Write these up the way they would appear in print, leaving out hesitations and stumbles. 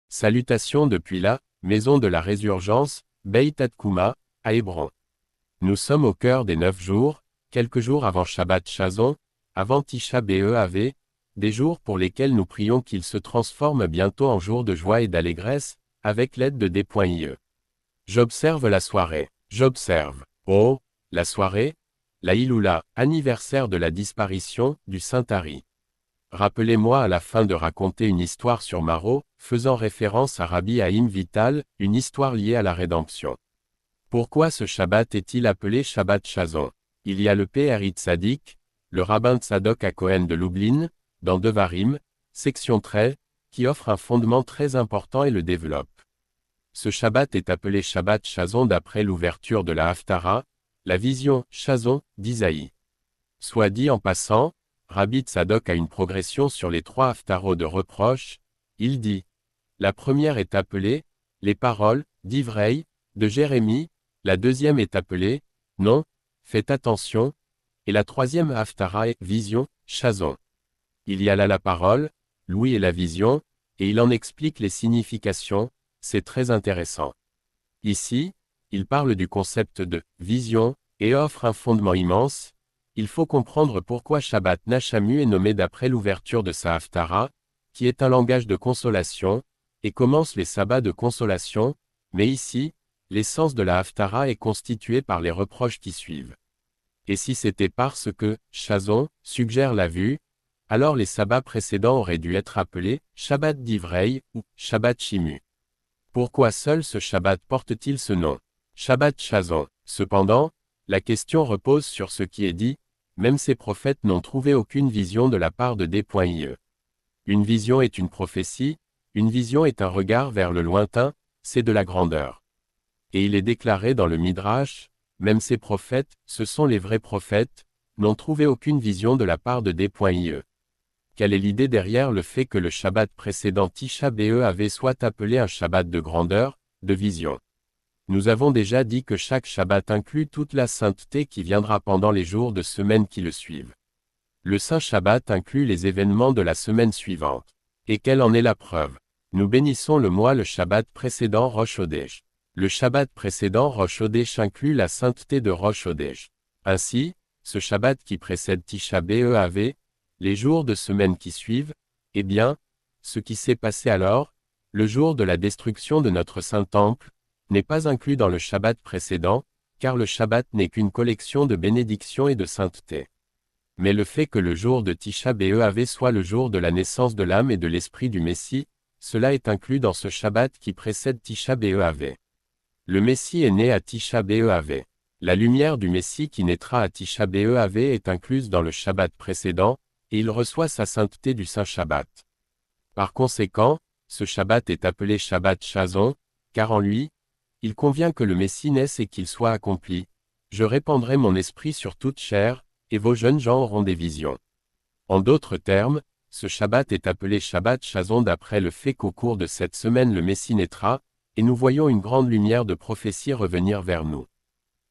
Salutations depuis la maison de la résurgence, Beit Tadkouma, à Hébron. Nous sommes au cœur des 9 jours, quelques jours avant Shabbat Chazon, avant Tisha B'Av, des jours pour lesquels nous prions qu'ils se transforment bientôt en jours de joie et d'allégresse, avec l'aide de D.IE. J'observe la soirée. J'observe. Oh, la soirée, la Iloula, anniversaire de la disparition du Saint Ari. Rappelez-moi à la fin de raconter une histoire sur Maro, faisant référence à Rabbi Haïm Vital, une histoire liée à la rédemption. Pourquoi ce Shabbat est-il appelé Shabbat Chazon? Il y a le P.R.I. Tzadik, le rabbin Tzadok à Cohen de Lublin, dans Devarim, section 13, qui offre un fondement très important et le développe. Ce Shabbat est appelé Shabbat Chazon d'après l'ouverture de la Haftara, la vision Chazon d'Isaïe. Soit dit en passant, Rabbi Tzadok a une progression sur les 3 haftarot de reproche. Il dit: la première est appelée les paroles d'Ivrei, de Jérémie, la deuxième est appelée non, faites attention, et la troisième haftara est vision, Chazon. Il y a là la parole, l'ouïe et la vision, et il en explique les significations, c'est très intéressant. Ici, il parle du concept de vision, et offre un fondement immense. Il faut comprendre pourquoi Shabbat Nachamu est nommé d'après l'ouverture de sa Haftara, qui est un langage de consolation, et commence les sabbats de consolation, mais ici, l'essence de la Haftara est constituée par les reproches qui suivent. Et si c'était parce que Chazon suggère la vue, alors les sabbats précédents auraient dû être appelés Shabbat d'Ivrei ou Shabbat Shimu. Pourquoi seul ce Shabbat porte-t-il ce nom? Shabbat Chazon. Cependant, la question repose sur ce qui est dit. Même ces prophètes n'ont trouvé aucune vision de la part de D.IE. Une vision est une prophétie, une vision est un regard vers le lointain, c'est de la grandeur. Et il est déclaré dans le Midrash, même ces prophètes, ce sont les vrais prophètes, n'ont trouvé aucune vision de la part de D.IE. Quelle est l'idée derrière le fait que le Shabbat précédent Tisha B'Av soit appelé un Shabbat de grandeur, de vision? Nous avons déjà dit que chaque Shabbat inclut toute la sainteté qui viendra pendant les jours de semaine qui le suivent. Le Saint Shabbat inclut les événements de la semaine suivante. Et quelle en est la preuve? Nous bénissons le mois le Shabbat précédent Rosh Hodesh. Le Shabbat précédent Rosh Hodesh inclut la sainteté de Rosh Hodesh. Ainsi, ce Shabbat qui précède Tisha B'Av, les jours de semaine qui suivent, eh bien, ce qui s'est passé alors, le jour de la destruction de notre Saint Temple, n'est pas inclus dans le Shabbat précédent, car le Shabbat n'est qu'une collection de bénédictions et de sainteté. Mais le fait que le jour de Tisha B'Av soit le jour de la naissance de l'âme et de l'esprit du Messie, cela est inclus dans ce Shabbat qui précède Tisha B'Av. Le Messie est né à Tisha B'Av. La lumière du Messie qui naîtra à Tisha B'Av est incluse dans le Shabbat précédent, et il reçoit sa sainteté du Saint Shabbat. Par conséquent, ce Shabbat est appelé Shabbat Chazon, car en lui, il convient que le Messie naisse et qu'il soit accompli. Je répandrai mon esprit sur toute chair, et vos jeunes gens auront des visions. En d'autres termes, ce Shabbat est appelé Shabbat Chazon d'après le fait qu'au cours de cette semaine le Messie naîtra, et nous voyons une grande lumière de prophétie revenir vers nous.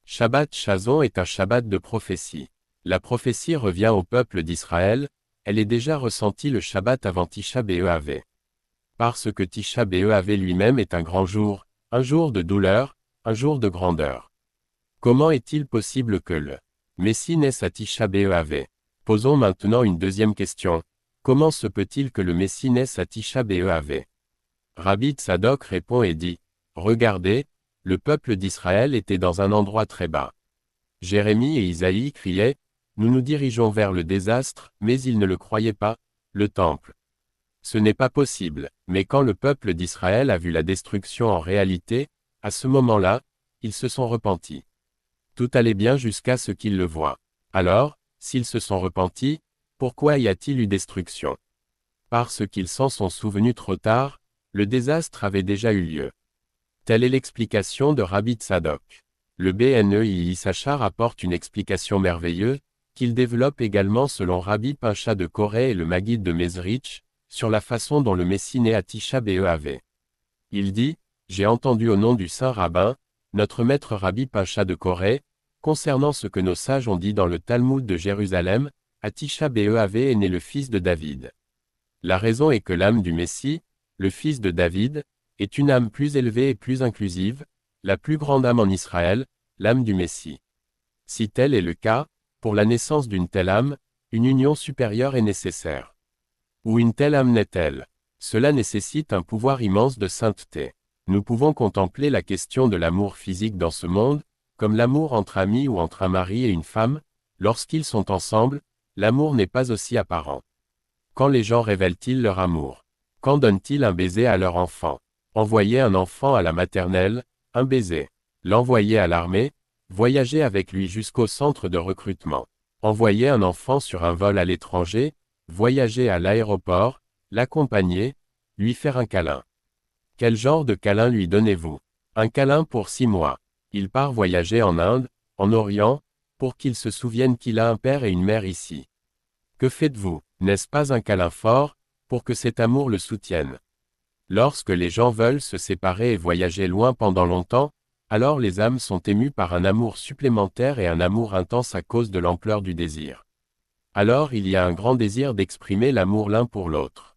Shabbat Chazon est un Shabbat de prophétie. La prophétie revient au peuple d'Israël, elle est déjà ressentie le Shabbat avant Tisha B'Av. Parce que Tisha B'Av lui-même est un grand jour, un jour de douleur, un jour de grandeur. Comment est-il possible que le Messie naisse à Tisha B'Av? Posons maintenant une deuxième question. Comment se peut-il que le Messie naisse à Tisha B'Av? Rabbi Tzadok répond et dit: regardez, le peuple d'Israël était dans un endroit très bas. Jérémie et Isaïe criaient: nous nous dirigeons vers le désastre, mais ils ne le croyaient pas, le temple. Ce n'est pas possible, mais quand le peuple d'Israël a vu la destruction en réalité, à ce moment-là, ils se sont repentis. Tout allait bien jusqu'à ce qu'ils le voient. Alors, s'ils se sont repentis, pourquoi y a-t-il eu destruction? Parce qu'ils s'en sont souvenus trop tard, le désastre avait déjà eu lieu. Telle est l'explication de Rabbi Tzadok. Le BNEI Issachar apporte une explication merveilleuse, qu'il développe également selon Rabbi Pincha de Corée et le Maguide de Mezrich, sur la façon dont le Messie naît à Tisha B'Av. Il dit: j'ai entendu au nom du saint rabbin, notre maître Rabbi Pincha de Corée, concernant ce que nos sages ont dit dans le Talmud de Jérusalem, à Tisha B'Av est né le fils de David. La raison est que l'âme du Messie, le fils de David, est une âme plus élevée et plus inclusive, la plus grande âme en Israël, l'âme du Messie. Si tel est le cas, pour la naissance d'une telle âme, une union supérieure est nécessaire. Où une telle âme naît-elle? Cela nécessite un pouvoir immense de sainteté. Nous pouvons contempler la question de l'amour physique dans ce monde, comme l'amour entre amis ou entre un mari et une femme, lorsqu'ils sont ensemble, l'amour n'est pas aussi apparent. Quand les gens révèlent-ils leur amour? Quand donnent-ils un baiser à leur enfant? Envoyer un enfant à la maternelle, un baiser. L'envoyer à l'armée, voyager avec lui jusqu'au centre de recrutement. Envoyer un enfant sur un vol à l'étranger, voyager à l'aéroport, l'accompagner, lui faire un câlin. Quel genre de câlin lui donnez-vous? Un câlin pour 6 mois. Il part voyager en Inde, en Orient, pour qu'il se souvienne qu'il a un père et une mère ici. Que faites-vous? N'est-ce pas un câlin fort, pour que cet amour le soutienne? Lorsque les gens veulent se séparer et voyager loin pendant longtemps, alors les âmes sont émues par un amour supplémentaire et un amour intense à cause de l'ampleur du désir. Alors il y a un grand désir d'exprimer l'amour l'un pour l'autre.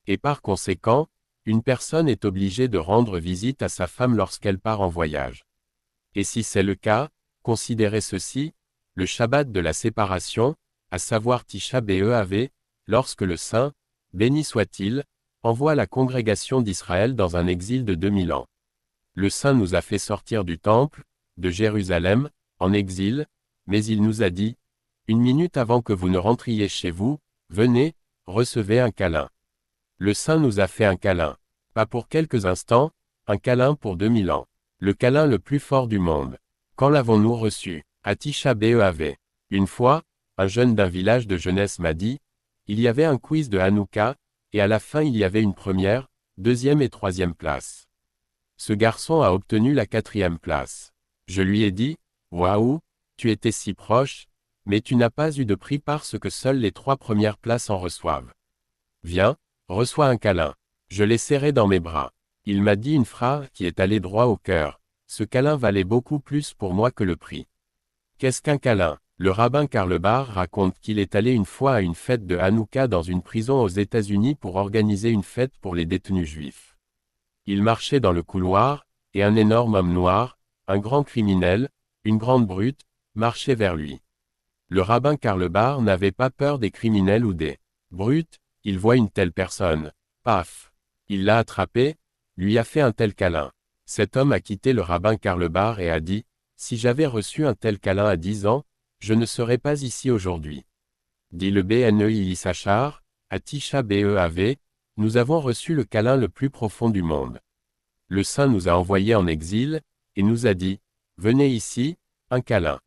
Et par conséquent, une personne est obligée de rendre visite à sa femme lorsqu'elle part en voyage. Et si c'est le cas, considérez ceci, le Shabbat de la séparation, à savoir Tisha B'Av, lorsque le Saint, béni soit-il, envoie la congrégation d'Israël dans un exil de 2000 ans. Le Saint nous a fait sortir du temple, de Jérusalem, en exil, mais il nous a dit, une minute avant que vous ne rentriez chez vous, venez, recevez un câlin. Le Saint nous a fait un câlin. Pas pour quelques instants, un câlin pour 2000 ans. Le câlin le plus fort du monde. Quand l'avons-nous reçu? À Tisha B'Av. Une fois, un jeune d'un village de jeunesse m'a dit, il y avait un quiz de Hanouka, et à la fin il y avait une première, deuxième et troisième place. Ce garçon a obtenu la 4e place. Je lui ai dit, waouh, tu étais si proche, mais tu n'as pas eu de prix parce que seules les 3 premières places en reçoivent. Viens, reçois un câlin. Je l'ai serré dans mes bras. Il m'a dit une phrase qui est allée droit au cœur. Ce câlin valait beaucoup plus pour moi que le prix. Qu'est-ce qu'un câlin? Le rabbin Karl Barth raconte qu'il est allé une fois à une fête de Hanouka dans une prison aux États-Unis pour organiser une fête pour les détenus juifs. Il marchait dans le couloir, et un énorme homme noir, un grand criminel, une grande brute, marchait vers lui. Le rabbin Karl Barth n'avait pas peur des criminels ou des brutes, il voit une telle personne. Paf! Il l'a attrapé, lui a fait un tel câlin. Cet homme a quitté le rabbin Karl Barth et a dit, si j'avais reçu un tel câlin à 10 ans, je ne serais pas ici aujourd'hui. Dit le BNE Issachar, à Tisha B'Av, nous avons reçu le câlin le plus profond du monde. Le Saint nous a envoyés en exil, et nous a dit, venez ici, un câlin.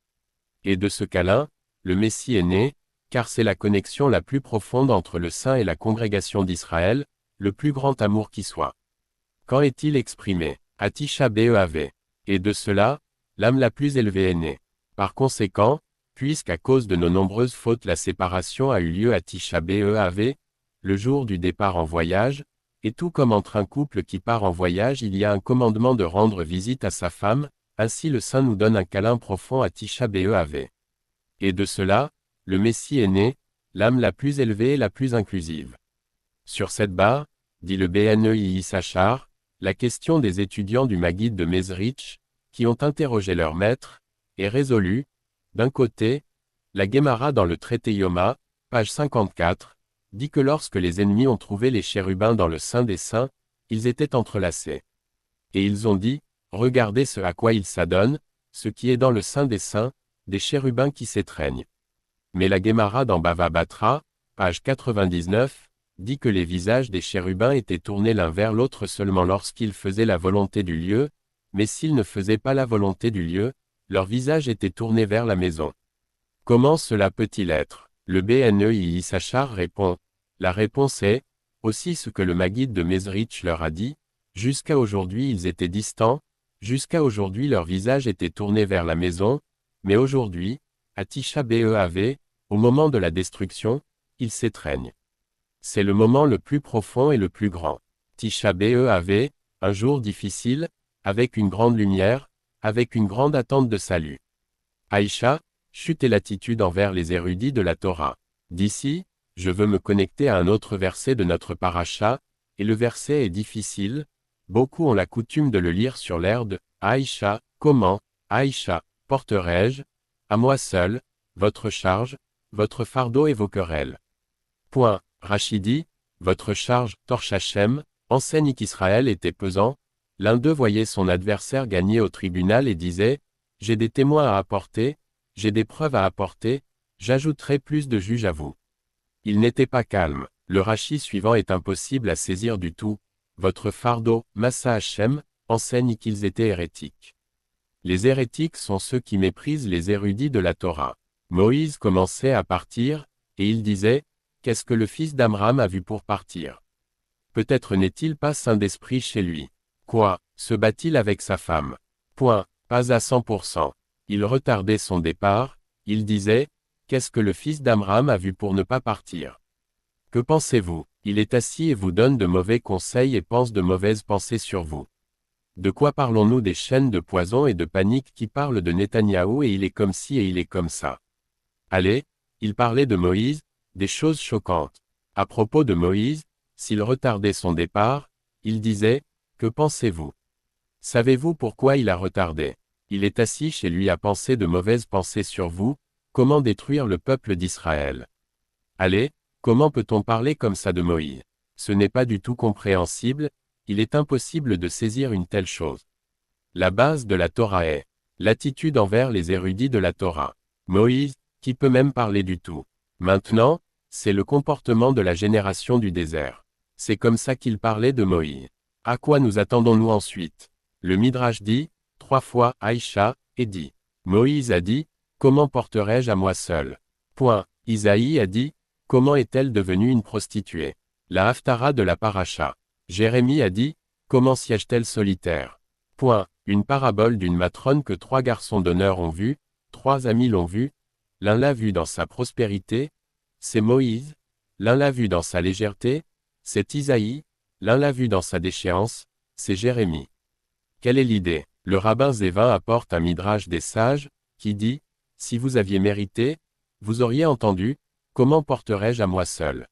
Et de ce câlin, le Messie est né, car c'est la connexion la plus profonde entre le Saint et la congrégation d'Israël, le plus grand amour qui soit. Quand est-il exprimé? À Tisha B'Av. Et de cela, l'âme la plus élevée est née. Par conséquent, puisqu'à cause de nos nombreuses fautes la séparation a eu lieu à Tisha B'Av, le jour du départ en voyage, et tout comme entre un couple qui part en voyage il y a un commandement de rendre visite à sa femme, ainsi le Saint nous donne un câlin profond à Tisha B'Av. Et de cela, le Messie est né, l'âme la plus élevée et la plus inclusive. Sur cette barre, dit le BNE Issachar, la question des étudiants du Maguide de Mezrich, qui ont interrogé leur maître, est résolue. D'un côté, la Guémara dans le traité Yoma, page 54, dit que lorsque les ennemis ont trouvé les chérubins dans le Saint des Saints, ils étaient entrelacés. Et ils ont dit, regardez ce à quoi ils s'adonnent, ce qui est dans le Saint des Saints, des chérubins qui s'étreignent. Mais la Guémara dans Bava Batra, page 99, dit que les visages des chérubins étaient tournés l'un vers l'autre seulement lorsqu'ils faisaient la volonté du lieu, mais s'ils ne faisaient pas la volonté du lieu, leur visage était tourné vers la maison. Comment cela peut-il être? Le BNE Issachar répond. La réponse est, aussi ce que le Maguide de Mezrich leur a dit, jusqu'à aujourd'hui ils étaient distants, jusqu'à aujourd'hui leur visage était tourné vers la maison, mais aujourd'hui, à Tisha B'Av, au moment de la destruction, ils s'étreignent. C'est le moment le plus profond et le plus grand. Tisha B'Av, un jour difficile, avec une grande lumière, avec une grande attente de salut. Aïcha, chute et l'attitude envers les érudits de la Torah. D'ici, je veux me connecter à un autre verset de notre paracha, et le verset est difficile, beaucoup ont la coutume de le lire sur l'air de « Aïcha, comment, Aïcha, porterai-je, à moi seul, votre charge, votre fardeau et vos querelles ?» Point. Rachidi, votre charge, Torche Hachem, enseigne qu'Israël était pesant, l'un d'eux voyait son adversaire gagner au tribunal et disait « J'ai des témoins à apporter, j'ai des preuves à apporter, j'ajouterai plus de juges à vous. » Il n'était pas calme. Le rachis suivant est impossible à saisir du tout. Votre fardeau, Massa Hachem, enseigne qu'ils étaient hérétiques. Les hérétiques sont ceux qui méprisent les érudits de la Torah. Moïse commençait à partir, et il disait, qu'est-ce que le fils d'Amram a vu pour partir? Peut-être n'est-il pas saint d'esprit chez lui. Quoi, se bat-il avec sa femme? Point, pas à 100%. Il retardait son départ, il disait, qu'est-ce que le fils d'Amram a vu pour ne pas partir? Que pensez-vous? Il est assis et vous donne de mauvais conseils et pense de mauvaises pensées sur vous. De quoi parlons-nous? Des chaînes de poison et de panique qui parlent de Netanyahou et il est comme ci et il est comme ça. Allez, il parlait de Moïse, des choses choquantes. À propos de Moïse, s'il retardait son départ, il disait, que pensez-vous? Savez-vous pourquoi il a retardé? Il est assis chez lui à penser de mauvaises pensées sur vous, comment détruire le peuple d'Israël. Allez, comment peut-on parler comme ça de Moïse? Ce n'est pas du tout compréhensible, il est impossible de saisir une telle chose. La base de la Torah est l'attitude envers les érudits de la Torah. Moïse, qui peut même parler du tout. Maintenant, c'est le comportement de la génération du désert. C'est comme ça qu'il parlait de Moïse. À quoi nous attendons-nous ensuite? Le Midrash dit, 3 fois Aïcha, et dit. Moïse a dit, comment porterai-je à moi seul? Point. Isaïe a dit, comment est-elle devenue une prostituée? La Haftara de la Paracha. Jérémie a dit, comment siège-t-elle solitaire? Point. Une parabole d'une matrone que 3 garçons d'honneur ont vue, 3 amis l'ont vue, l'un l'a vue dans sa prospérité, c'est Moïse, l'un l'a vue dans sa légèreté, c'est Isaïe, l'un l'a vue dans sa déchéance, c'est Jérémie. Quelle est l'idée? Le rabbin Zévin apporte un midrash des sages, qui dit, si vous aviez mérité, vous auriez entendu, comment porterai-je à moi seul?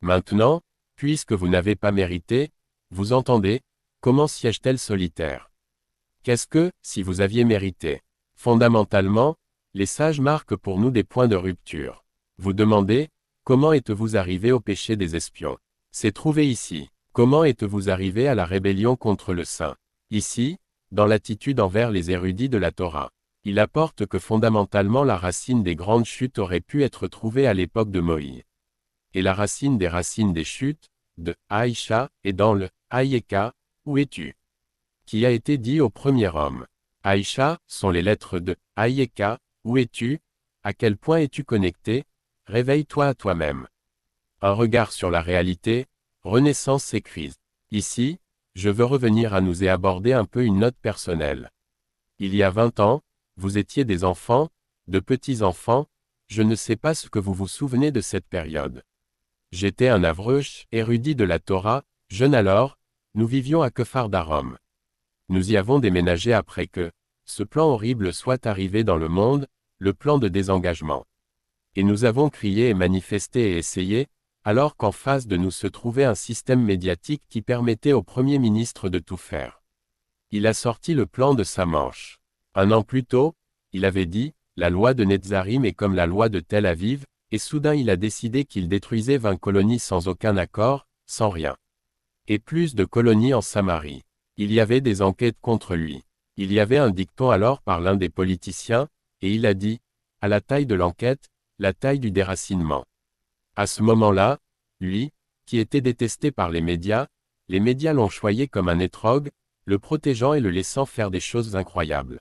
Maintenant, puisque vous n'avez pas mérité, vous entendez, comment siège-t-elle solitaire? Qu'est-ce que, si vous aviez mérité? Fondamentalement, les sages marquent pour nous des points de rupture. Vous demandez, comment êtes-vous arrivé au péché des espions? C'est trouvé ici. Comment êtes-vous arrivé à la rébellion contre le Saint? Ici, dans l'attitude envers les érudits de la Torah. Il apporte que fondamentalement la racine des grandes chutes aurait pu être trouvée à l'époque de Moïse. Et la racine des racines des chutes, de Aïcha, est dans le Aïeka, où es-tu? Qui a été dit au premier homme. Aïcha, sont les lettres de Aïeka, où es-tu? À quel point es-tu connecté? Réveille-toi à toi-même. Un regard sur la réalité, Renaissance s'écrit. Ici, je veux revenir à nous et aborder un peu une note personnelle. Il y a 20 ans, vous étiez des enfants, de petits-enfants, je ne sais pas ce que vous vous souvenez de cette période. J'étais un Avreuch, érudit de la Torah, jeune alors, nous vivions à Kfar Darom. Nous y avons déménagé après que ce plan horrible soit arrivé dans le monde, le plan de désengagement. Et nous avons crié et manifesté et essayé, alors qu'en face de nous se trouvait un système médiatique qui permettait au Premier ministre de tout faire. Il a sorti le plan de sa manche. 1 an plus tôt, il avait dit, la loi de Netzarim est comme la loi de Tel Aviv, et soudain il a décidé qu'il détruisait 20 colonies sans aucun accord, sans rien. Et plus de colonies en Samarie. Il y avait des enquêtes contre lui. Il y avait un dicton alors par l'un des politiciens, et il a dit, à la taille de l'enquête, la taille du déracinement. À ce moment-là, lui, qui était détesté par les médias l'ont choyé comme un étrogue, le protégeant et le laissant faire des choses incroyables.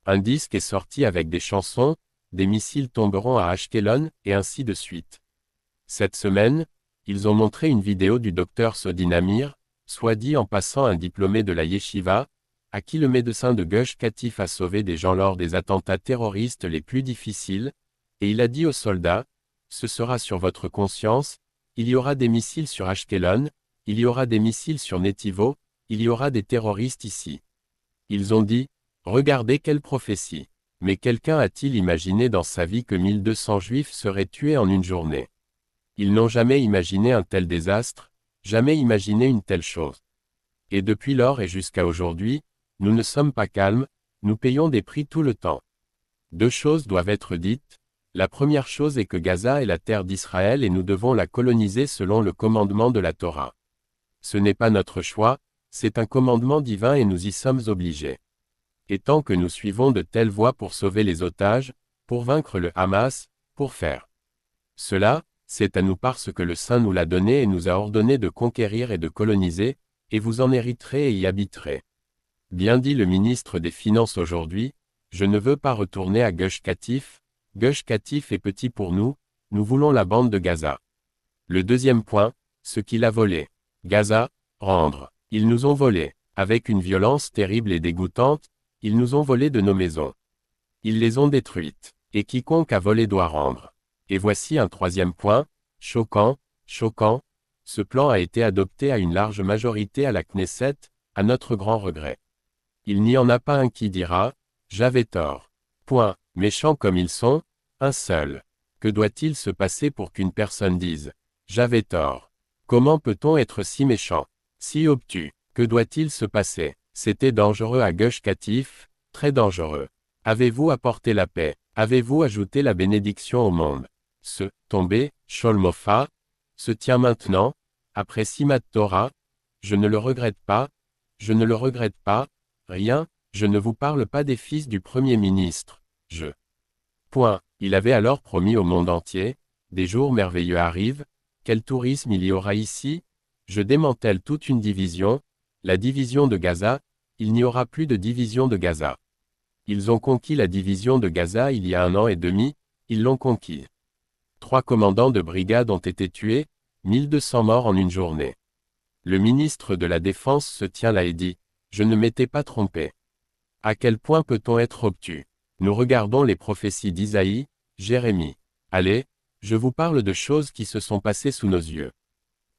Un disque est sorti avec des chansons, des missiles tomberont à Ashkelon, et ainsi de suite. Cette semaine, ils ont montré une vidéo du docteur Sodi Namir, soit dit en passant un diplômé de la Yeshiva, à qui le médecin de Gush Katif a sauvé des gens lors des attentats terroristes les plus difficiles, et il a dit aux soldats, ce sera sur votre conscience, il y aura des missiles sur Ashkelon, il y aura des missiles sur Netivo, il y aura des terroristes ici. Ils ont dit, regardez quelle prophétie. Mais quelqu'un a-t-il imaginé dans sa vie que 1200 juifs seraient tués en une journée? Ils n'ont jamais imaginé un tel désastre, jamais imaginé une telle chose. Et depuis lors et jusqu'à aujourd'hui, nous ne sommes pas calmes, nous payons des prix tout le temps. Deux choses doivent être dites. La première chose est que Gaza est la terre d'Israël et nous devons la coloniser selon le commandement de la Torah. Ce n'est pas notre choix, c'est un commandement divin et nous y sommes obligés. Et tant que nous suivons de telles voies pour sauver les otages, pour vaincre le Hamas, pour faire cela, c'est à nous parce que le Saint nous l'a donné et nous a ordonné de conquérir et de coloniser, et vous en hériterez et y habiterez. Bien dit le ministre des Finances aujourd'hui, je ne veux pas retourner à Gush Katif. Gush Katif est petit pour nous, nous voulons la bande de Gaza. Le deuxième point, ce qu'il a volé. Gaza, rendre. Ils nous ont volé, avec une violence terrible et dégoûtante, ils nous ont volé de nos maisons. Ils les ont détruites, et quiconque a volé doit rendre. Et voici un troisième point, choquant, ce plan a été adopté à une large majorité à la Knesset, à notre grand regret. Il n'y en a pas un qui dira, j'avais tort. Point, méchants comme ils sont, un seul. Que doit-il se passer pour qu'une personne dise, j'avais tort? Comment peut-on être si méchant, si obtus? Que doit-il se passer? C'était dangereux à Gush Katif, très dangereux. Avez-vous apporté la paix? Avez-vous ajouté la bénédiction au monde? Ce tombé, Sholmofa, se tient maintenant, après Simat Torah. Je ne le regrette pas, je ne le regrette pas, rien, je ne vous parle pas des fils du Premier ministre, Point. Il avait alors promis au monde entier, des jours merveilleux arrivent, quel tourisme il y aura ici? Je démantèle toute une division, la division de Gaza, il n'y aura plus de division de Gaza. Ils ont conquis la division de Gaza il y a 1 an et demi, ils l'ont conquis. 3 commandants de brigade ont été tués, 1200 morts en une journée. Le ministre de la Défense se tient là et dit, je ne m'étais pas trompé. À quel point peut-on être obtus? Nous regardons les prophéties d'Isaïe, Jérémie. Allez, je vous parle de choses qui se sont passées sous nos yeux.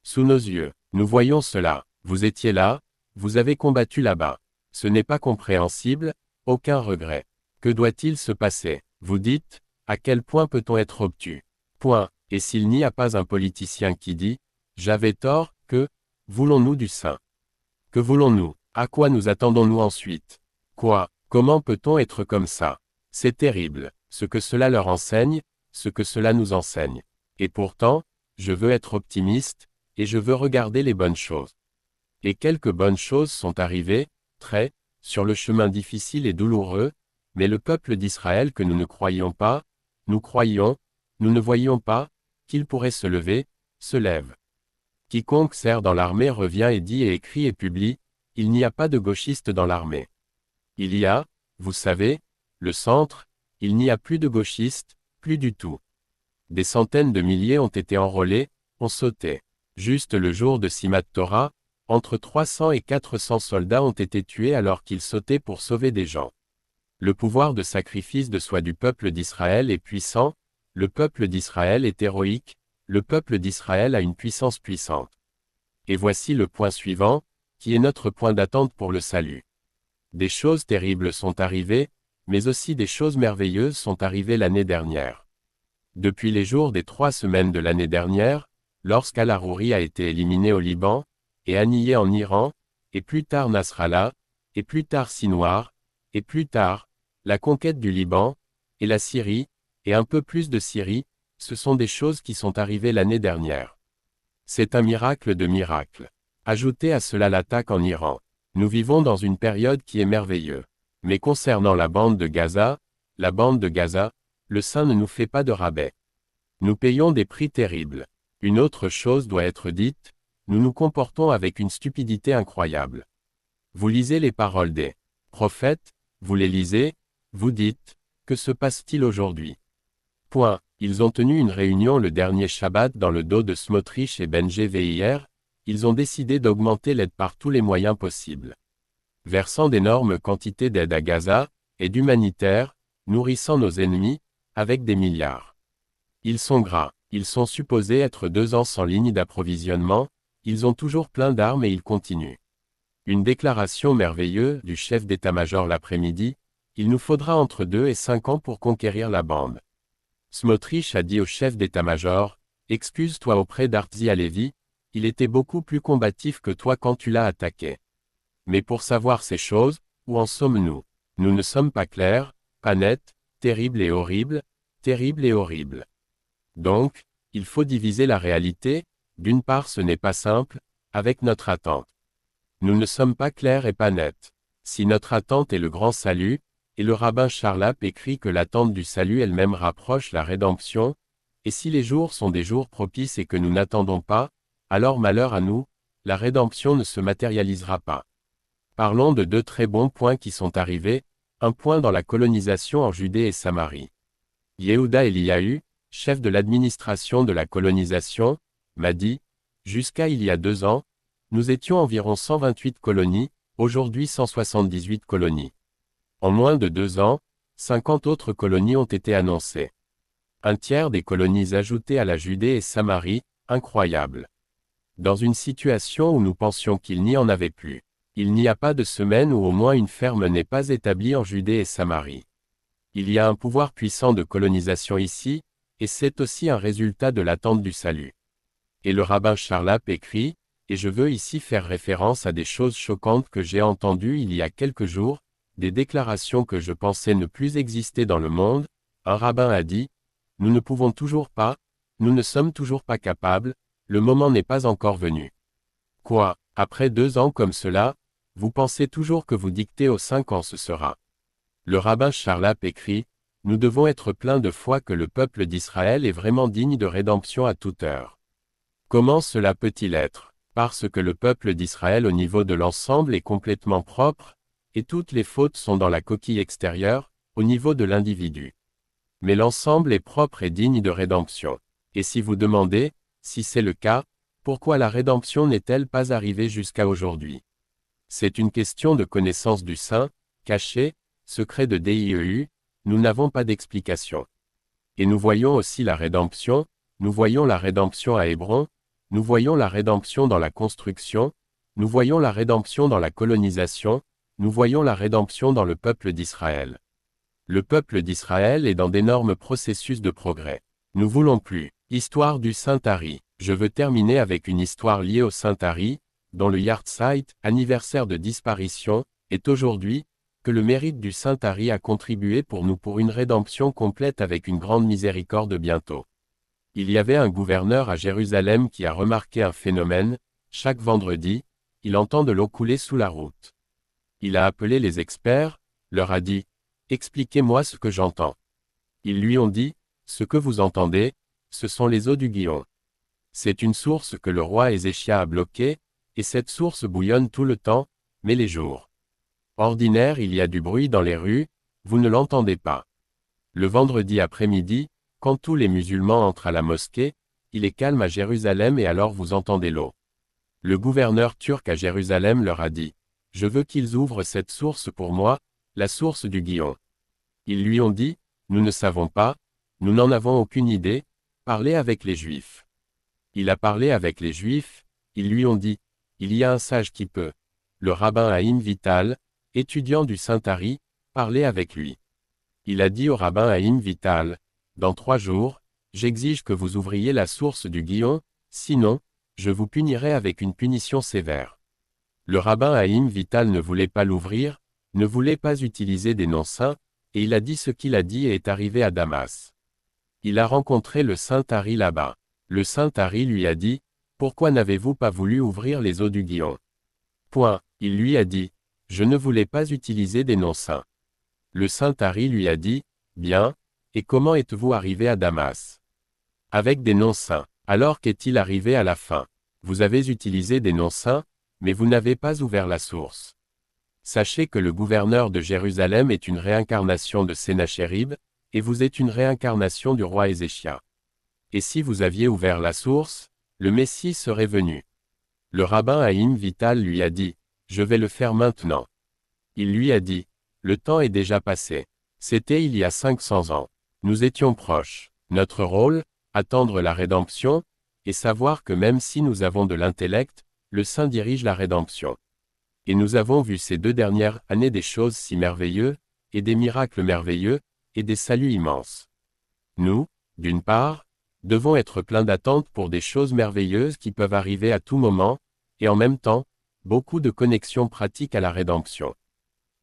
Sous nos yeux, nous voyons cela, vous étiez là, vous avez combattu là-bas. Ce n'est pas compréhensible, aucun regret. Que doit-il se passer? Vous dites, à quel point peut-on être obtus? Point. Et s'il n'y a pas un politicien qui dit, j'avais tort, que voulons-nous du saint? Que voulons-nous? À quoi nous attendons-nous ensuite? Quoi? Comment peut-on être comme ça? C'est terrible, ce que cela leur enseigne, ce que cela nous enseigne. Et pourtant, je veux être optimiste, et je veux regarder les bonnes choses. Et quelques bonnes choses sont arrivées, sur le chemin difficile et douloureux, mais le peuple d'Israël que nous ne croyions pas, nous croyions, nous ne voyions pas, qu'il pourrait se lever, se lève. Quiconque sert dans l'armée revient et dit et écrit et publie, il n'y a pas de gauchistes dans l'armée. Il y a, vous savez, le centre, il n'y a plus de gauchistes, plus du tout. Des centaines de milliers ont été enrôlés, ont sauté. Juste le jour de Simat Torah, entre 300 et 400 soldats ont été tués alors qu'ils sautaient pour sauver des gens. Le pouvoir de sacrifice de soi du peuple d'Israël est puissant, le peuple d'Israël est héroïque, le peuple d'Israël a une puissance puissante. Et voici le point suivant, qui est notre point d'attente pour le salut. Des choses terribles sont arrivées, mais aussi des choses merveilleuses sont arrivées l'année dernière. Depuis les jours des 3 semaines de l'année dernière, lorsqu'Al-Arouri a été éliminé au Liban, et annihilé en Iran, et plus tard Nasrallah, et plus tard Sinwar, et plus tard, la conquête du Liban, et la Syrie, et un peu plus de Syrie, ce sont des choses qui sont arrivées l'année dernière. C'est un miracle de miracles. Ajoutez à cela l'attaque en Iran. Nous vivons dans une période qui est merveilleuse. Mais concernant la bande de Gaza, le Saint ne nous fait pas de rabais. Nous payons des prix terribles. Une autre chose doit être dite, nous nous comportons avec une stupidité incroyable. Vous lisez les paroles des prophètes, vous les lisez, vous dites, que se passe-t-il aujourd'hui? Point. Ils ont tenu une réunion le dernier Shabbat dans le dos de Smotrich et Ben-Gvir, ils ont décidé d'augmenter l'aide par tous les moyens possibles. Versant d'énormes quantités d'aide à Gaza, et d'humanitaire, nourrissant nos ennemis, avec des milliards. Ils sont gras, ils sont supposés être 2 ans sans ligne d'approvisionnement, ils ont toujours plein d'armes et ils continuent. Une déclaration merveilleuse du chef d'état-major l'après-midi, il nous faudra entre 2 et 5 ans pour conquérir la bande. Smotrich a dit au chef d'état-major, excuse-toi auprès d'Artzi Alevi, il était beaucoup plus combatif que toi quand tu l'as attaqué. Mais pour savoir ces choses, où en sommes-nous? Nous ne sommes pas clairs, pas nets, terribles et horribles, terribles et horribles. Donc, il faut diviser la réalité, d'une part ce n'est pas simple, avec notre attente. Nous ne sommes pas clairs et pas nets. Si notre attente est le grand salut, et le rabbin Charlap écrit que l'attente du salut elle-même rapproche la rédemption, et si les jours sont des jours propices et que nous n'attendons pas, alors malheur à nous, la rédemption ne se matérialisera pas. Parlons de deux très bons points qui sont arrivés, un point dans la colonisation en Judée et Samarie. Yehuda Eliyahu, chef de l'administration de la colonisation, m'a dit, jusqu'à il y a 2 ans, nous étions environ 128 colonies, aujourd'hui 178 colonies. En moins de 2 ans, 50 autres colonies ont été annoncées. Un tiers des colonies ajoutées à la Judée et Samarie, incroyable. Dans une situation où nous pensions qu'il n'y en avait plus. Il n'y a pas de semaine où au moins une ferme n'est pas établie en Judée et Samarie. Il y a un pouvoir puissant de colonisation ici, et c'est aussi un résultat de l'attente du salut. Et le rabbin Charlap écrit, et je veux ici faire référence à des choses choquantes que j'ai entendues il y a quelques jours, des déclarations que je pensais ne plus exister dans le monde. Un rabbin a dit, nous ne pouvons toujours pas, nous ne sommes toujours pas capables, le moment n'est pas encore venu. Quoi, après 2 ans comme cela, vous pensez toujours que vous dictez aux 5 ans ce sera. Le rabbin Charlap écrit, nous devons être pleins de foi que le peuple d'Israël est vraiment digne de rédemption à toute heure. Comment cela peut-il être? Parce que le peuple d'Israël au niveau de l'ensemble est complètement propre, et toutes les fautes sont dans la coquille extérieure, au niveau de l'individu. Mais l'ensemble est propre et digne de rédemption. Et si vous demandez, si c'est le cas, pourquoi la rédemption n'est-elle pas arrivée jusqu'à aujourd'hui? C'est une question de connaissance du saint, caché, secret de DIEU, nous n'avons pas d'explication. Et nous voyons aussi la rédemption, nous voyons la rédemption à Hébron, nous voyons la rédemption dans la construction, nous voyons la rédemption dans la colonisation, nous voyons la rédemption dans le peuple d'Israël. Le peuple d'Israël est dans d'énormes processus de progrès. Nous voulons plus. Histoire du Saint-Hari. Je veux terminer avec une histoire liée au Saint-Hari, dont le Yahrzeit, anniversaire de disparition, est aujourd'hui, que le mérite du Saint-Hari a contribué pour nous pour une rédemption complète avec une grande miséricorde bientôt. Il y avait un gouverneur à Jérusalem qui a remarqué un phénomène, chaque vendredi, il entend de l'eau couler sous la route. Il a appelé les experts, leur a dit, expliquez-moi ce que j'entends. Ils lui ont dit, ce que vous entendez, ce sont les eaux du Gihon. C'est une source que le roi Ézéchia a bloquée, et cette source bouillonne tout le temps, mais les jours ordinaires il y a du bruit dans les rues, vous ne l'entendez pas. Le vendredi après-midi, quand tous les musulmans entrent à la mosquée, il est calme à Jérusalem et alors vous entendez l'eau. Le gouverneur turc à Jérusalem leur a dit, je veux qu'ils ouvrent cette source pour moi, la source du Gihon. Ils lui ont dit, nous ne savons pas, nous n'en avons aucune idée, parlez avec les Juifs. Il a parlé avec les Juifs, ils lui ont dit, il y a un sage qui peut. Le rabbin Haïm Vital, étudiant du Saint-Hari, parlait avec lui. Il a dit au rabbin Haïm Vital, dans 3 jours, j'exige que vous ouvriez la source du Gihon, sinon, je vous punirai avec une punition sévère. Le rabbin Haïm Vital ne voulait pas l'ouvrir, ne voulait pas utiliser des noms saints, et il a dit ce qu'il a dit et est arrivé à Damas. Il a rencontré le Saint-Hari là-bas. Le Saint-Hari lui a dit, pourquoi n'avez-vous pas voulu ouvrir les eaux du Gihon? Point. Il lui a dit, je ne voulais pas utiliser des noms saints. Le Saint-Hari lui a dit, bien, et comment êtes-vous arrivé à Damas? Avec des noms saints. Alors qu'est-il arrivé à la fin? Vous avez utilisé des noms saints, mais vous n'avez pas ouvert la source. Sachez que le gouverneur de Jérusalem est une réincarnation de Sénachérib, et vous êtes une réincarnation du roi Ézéchia. Et si vous aviez ouvert la source, le Messie serait venu. Le rabbin Haïm Vital lui a dit, je vais le faire maintenant. Il lui a dit, le temps est déjà passé. C'était il y a 500 ans. Nous étions proches. Notre rôle, attendre la rédemption, et savoir que même si nous avons de l'intellect, le Saint dirige la rédemption. Et nous avons vu ces 2 dernières années des choses si merveilleuses, et des miracles merveilleux, et des saluts immenses. Nous, d'une part, devons être pleins d'attente pour des choses merveilleuses qui peuvent arriver à tout moment, et en même temps, beaucoup de connexions pratiques à la rédemption.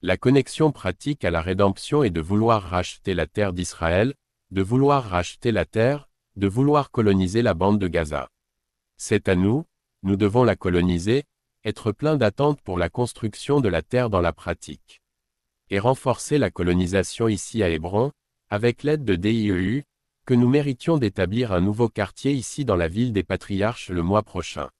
La connexion pratique à la rédemption est de vouloir racheter la terre d'Israël, de vouloir racheter la terre, de vouloir coloniser la bande de Gaza. C'est à nous, nous devons la coloniser, être pleins d'attente pour la construction de la terre dans la pratique. Et renforcer la colonisation ici à Hébron, avec l'aide de DIEU, que nous méritions d'établir un nouveau quartier ici dans la ville des patriarches le mois prochain.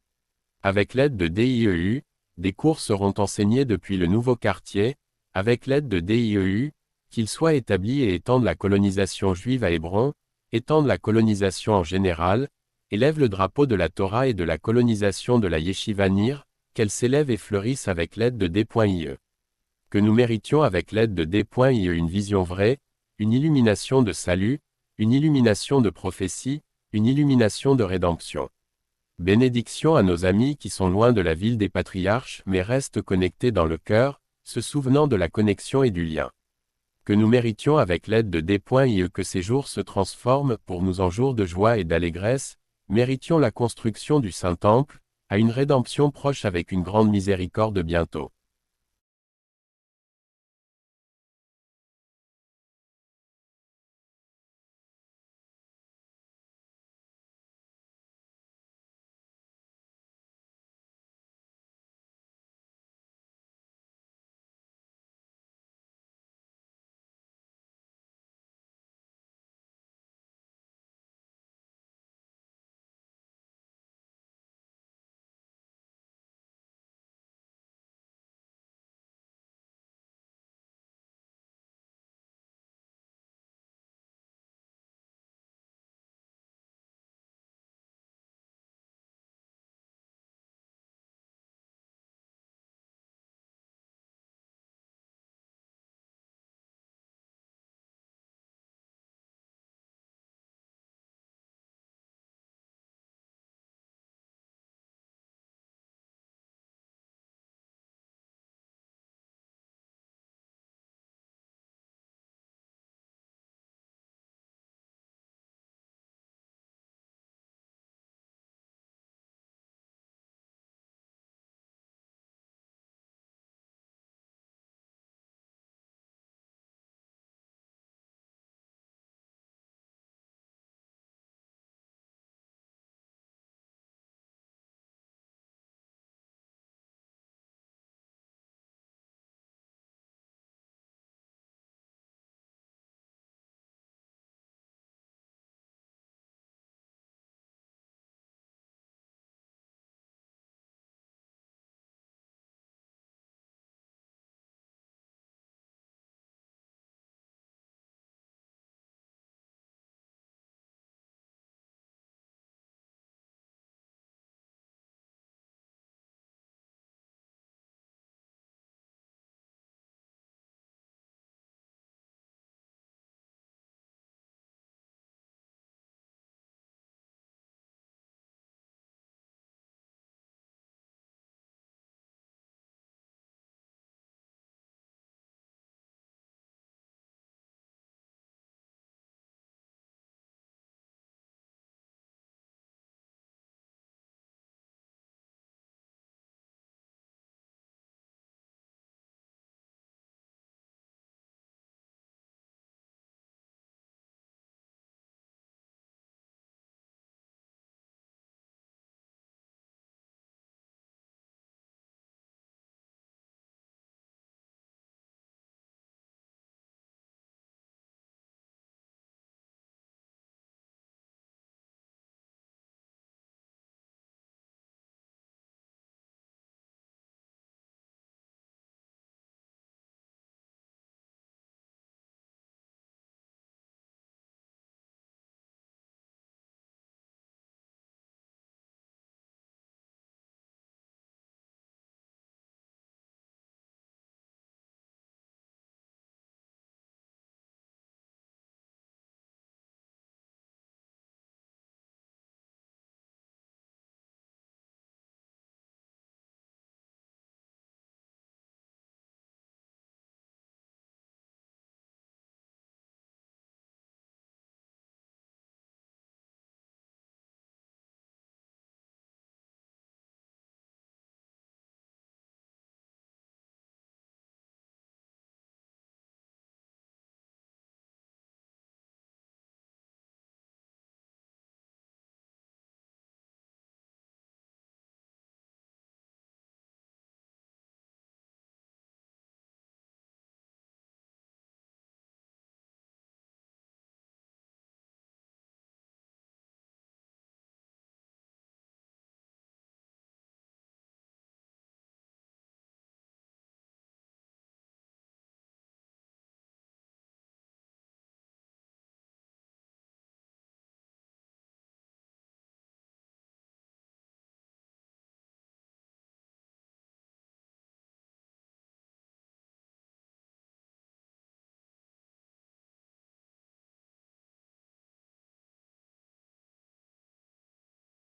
Avec l'aide de DIEU, des cours seront enseignés depuis le nouveau quartier, avec l'aide de DIEU, qu'il soit établi et étende la colonisation juive à Hébron, étende la colonisation en général, élève le drapeau de la Torah et de la colonisation de la Yeshiva Nir, qu'elle s'élève et fleurisse avec l'aide de D.IE. Que nous méritions avec l'aide de D.IE une vision vraie, une illumination de salut, une illumination de prophétie, une illumination de rédemption. Bénédiction à nos amis qui sont loin de la ville des patriarches mais restent connectés dans le cœur, se souvenant de la connexion et du lien. Que nous méritions avec l'aide de D.IE que ces jours se transforment pour nous en jours de joie et d'allégresse, méritions la construction du Saint-Temple, à une rédemption proche avec une grande miséricorde bientôt.